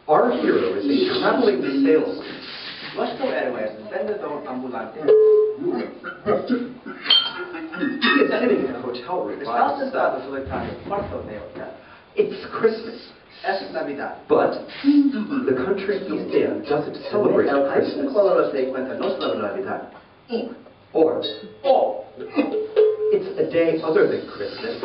Our hero is a traveling salesman. Nuestro héroe es el vendedor ambulante. He is sitting in a hotel room by himself. It's Christmas. Es Navidad. But the country he's in doesn't celebrate Christmas. Or it's a day other than Christmas.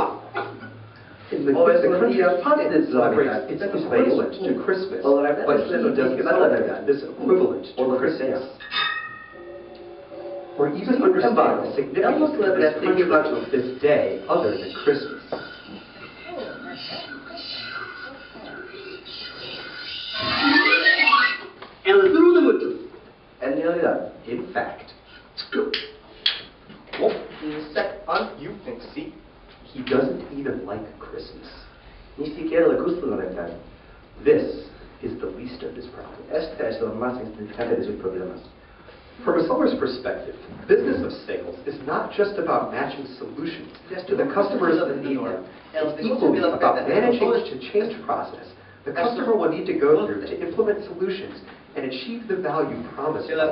In the country it celebrates its equivalent to Christmas, but he doesn't celebrate this equivalent to Christmas. Or even understand the significance of this country of this day other than Christmas. In fact, you can see, he doesn't even like Christmas. This is the least of his problems. From a seller's perspective, business of sales is not just about matching solutions to the customers that need them. It's equally about managing the change process the customer will need to go through to implement solutions and achieve the value promised. For a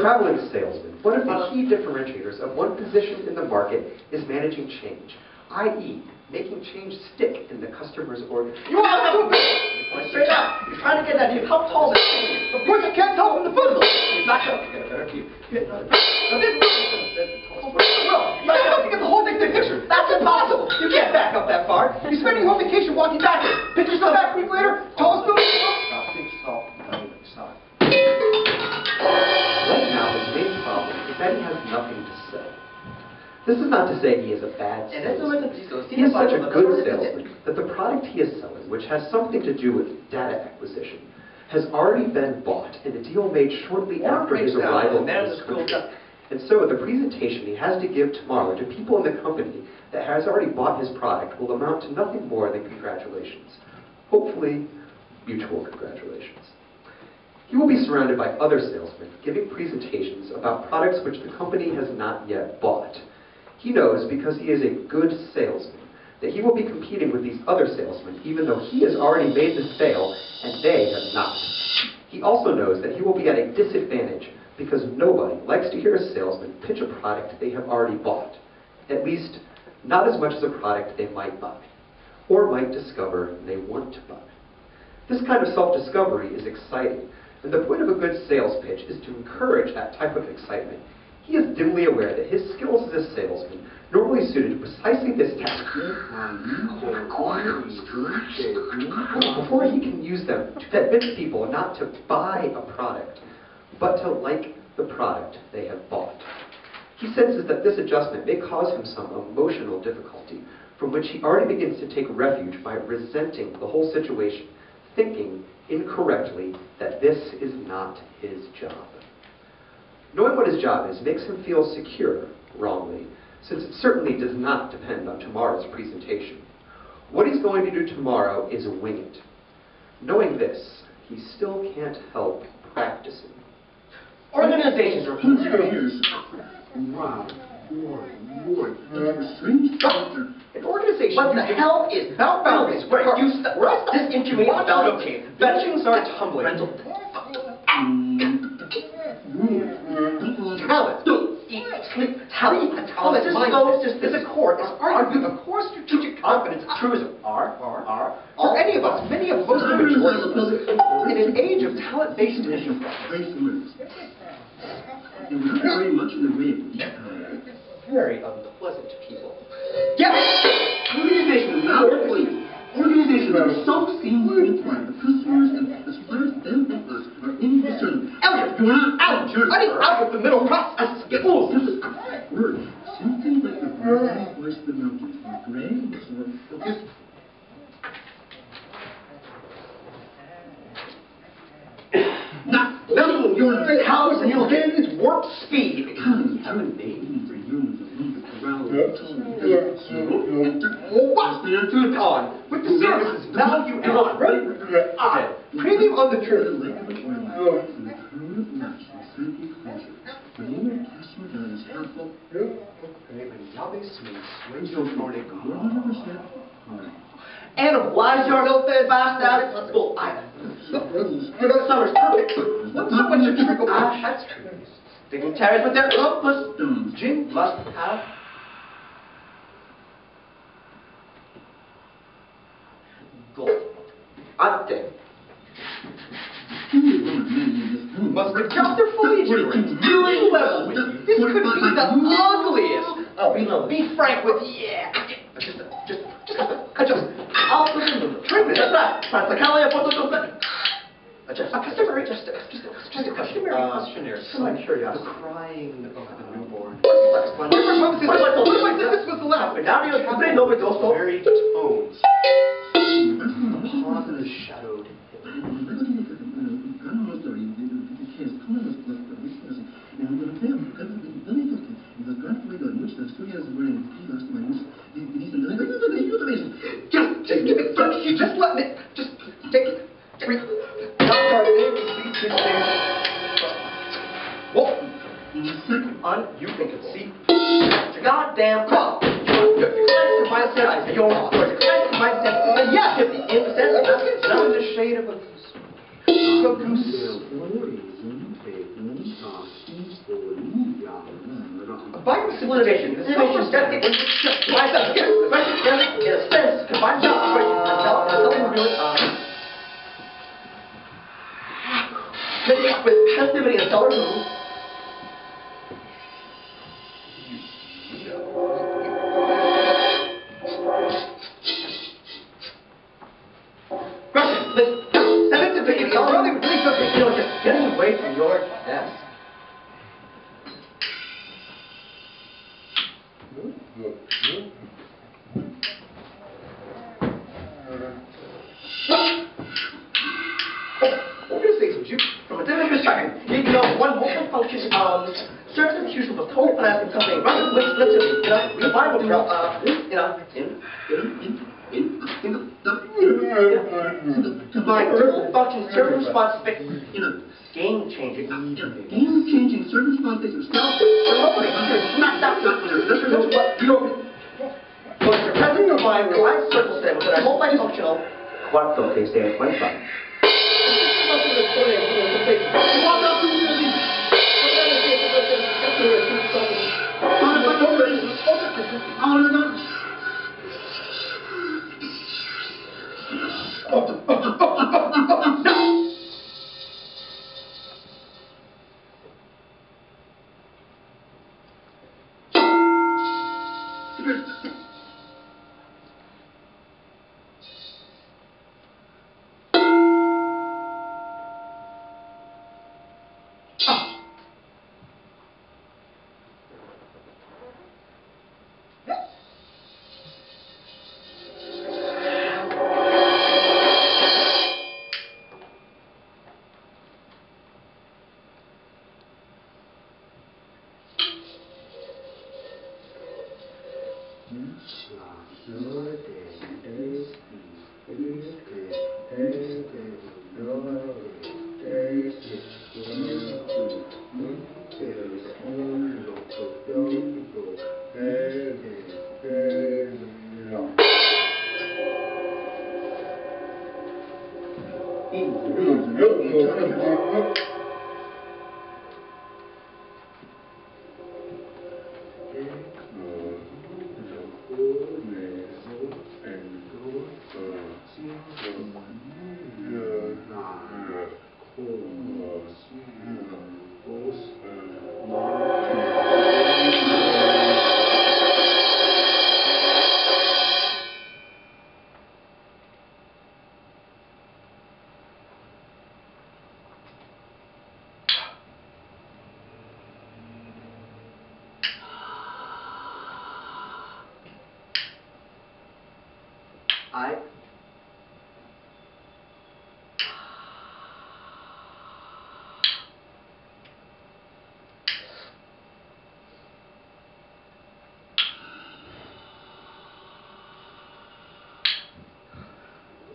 traveling salesman, one of the key differentiators of one position in the market is managing change, i.e., making change stick in the customer's order. You want to straight up. You're trying to get that dude. How tall is he? Of course you can't tell from the foot of him. He's not going to get a better view. Now this you're not able to get the whole thing picture. That's impossible. You can't back up that far. You're spending your whole vacation walking backwards. Pick yourself back a week later. Tallest dude. Stop. Right now, his main problem is that he has nothing to say. This is not to say he is a bad salesman. He is such a good salesman that the product he is selling, which has something to do with data acquisition, has already been bought in a deal made shortly after his arrival in this country. And so the presentation he has to give tomorrow to people in the company that has already bought his product will amount to nothing more than congratulations. Hopefully, mutual congratulations. He will be surrounded by other salesmen giving presentations about products which the company has not yet bought. He knows, because he is a good salesman, that he will be competing with these other salesmen even though he has already made the sale and they have not. He also knows that he will be at a disadvantage because nobody likes to hear a salesman pitch a product they have already bought. At least, not as much as a product they might buy, or might discover they want to buy. This kind of self-discovery is exciting, and the point of a good sales pitch is to encourage that type of excitement. He is dimly aware that his skills as a salesman, normally suited to precisely this task, before he can use them to convince people not to buy a product, but to like the product they have bought. He senses that this adjustment may cause him some emotional difficulty, from which he already begins to take refuge by resenting the whole situation, thinking incorrectly that this is not his job. Knowing what his job is makes him feel secure, wrongly, since it certainly does not depend on tomorrow's presentation. What he's going to do tomorrow is wing it. Knowing this, he still can't help practicing. Organizations are An organization. What the hell is boundaries? Where you this inconvenient boundary? Benchings are tumbling. Talent. Eat, sleep, talent. This is a core. It's arguably a core strategic competence. Truism. For any of us, many of most of the majority of us, in an age of talent-based enterprise. Very much in the way of very unpleasant people. Yes! Organizations that are self-seemingly private. The customers and the suppliers and vendors are indiscernible. Elliot, out of the middle process. Get fools. This is a word. Something like the rising voice of the mountains. The gray or Nothing. Your house and you'll get its warp speed. Have a name for humans that leave the corral. What's there to on? With the services value and right? Premium on the truth. Animal. Lies yard open, fast out. Well, summer's perfect. What's up with your trickle? That's true. Dignitaries with their octopus. Jim must have. Gold. I'm dead. Must adjust their foliage rates. Really level with you. This could be the ugliest. Oh, be frank with yeah. Just. I'll put in the trim it. That's right. Practically, Just a customary questionnaire. Some curiosity. The crying of the newborn. What if this was the last? Now do you know the ghost? Very tones. Upon the shadowed hill. Just let me. Just take it. What? You think it's see? It's a goddamn problem. Your mindset, I say your mindset. Yes, if the innocent, not in the shade of a goose. By civilization, the civilization is dead. Myself, yes, the question is, in a sense, combined with something really, with passivity and stellar moves. Russian, listen, send it to me. It's already really something, just getting away from your desk. From a different perspective, you know one multiple function service execution of total financing company running with literally, combined with combined triple function service response game changing service response present combined reliance circle set with a multifunctional Quarto che sei quanto?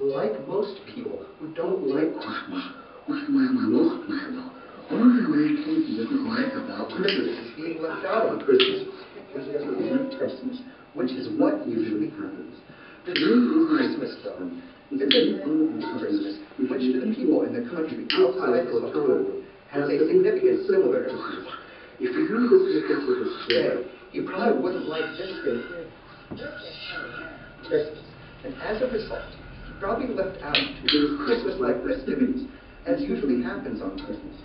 Like most people who don't like Christmas, which way most people ordinary cases doesn't like about Christmas is being left out on Christmas. Christmas, which is what usually happens. The Christmas stone is a Christmas which to the people in the country outside this hotel has a significant similarity. If you knew the significance of this day, you probably wouldn't like this day here. Christmas. And as a result, you probably left out to do Christmas-like festivities, as usually happens on Christmas.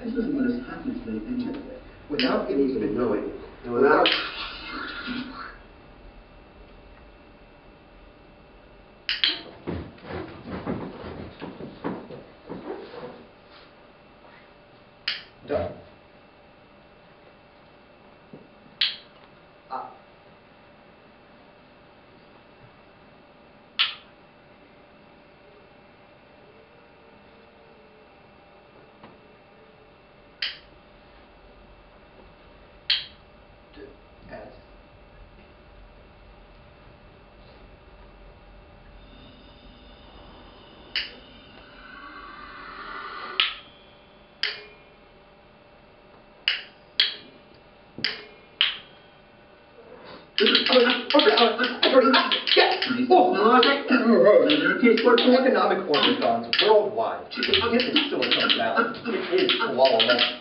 This is what has happened to me anyway. Without him even knowing, and without... Done. As economic organs worldwide. It isn't Silicon Valley. It is Kuala Lumpur.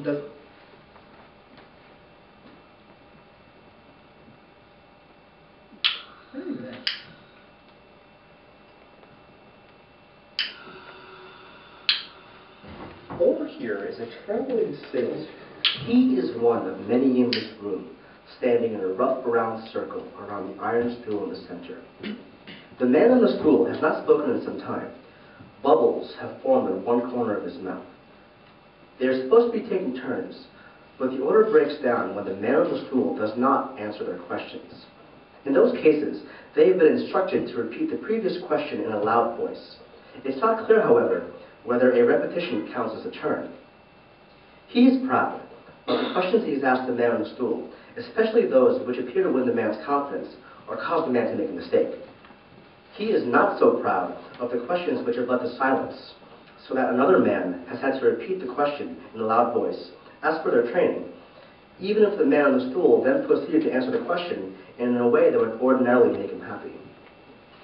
Does over here is a traveling salesman. He is one of many in this room, standing in a rough round circle around the iron stool in the center. The man on the stool has not spoken in some time. Bubbles have formed in one corner of his mouth. They are supposed to be taking turns, but the order breaks down when the man on the stool does not answer their questions. In those cases, they have been instructed to repeat the previous question in a loud voice. It's not clear, however, whether a repetition counts as a turn. He is proud of the questions he has asked the man on the stool, especially those which appear to win the man's confidence or cause the man to make a mistake. He is not so proud of the questions which have led to silence, so that another man has had to repeat the question in a loud voice, as per their training, even if the man on the stool then proceeded to answer the question in a way that would ordinarily make him happy.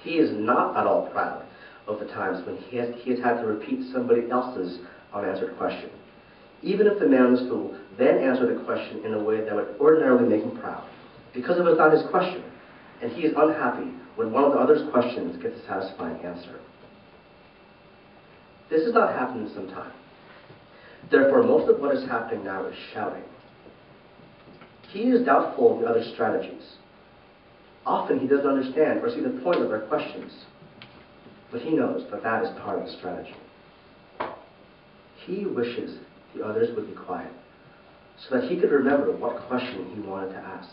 He is not at all proud of the times when he has had to repeat somebody else's unanswered question, even if the man on the stool then answered the question in a way that would ordinarily make him proud, because it was not his question, and he is unhappy when one of the other's questions gets a satisfying answer. This has not happened in some time. Therefore, most of what is happening now is shouting. He is doubtful of the other's strategies. Often he doesn't understand or see the point of their questions, but he knows that that is part of the strategy. He wishes the others would be quiet so that he could remember what question he wanted to ask.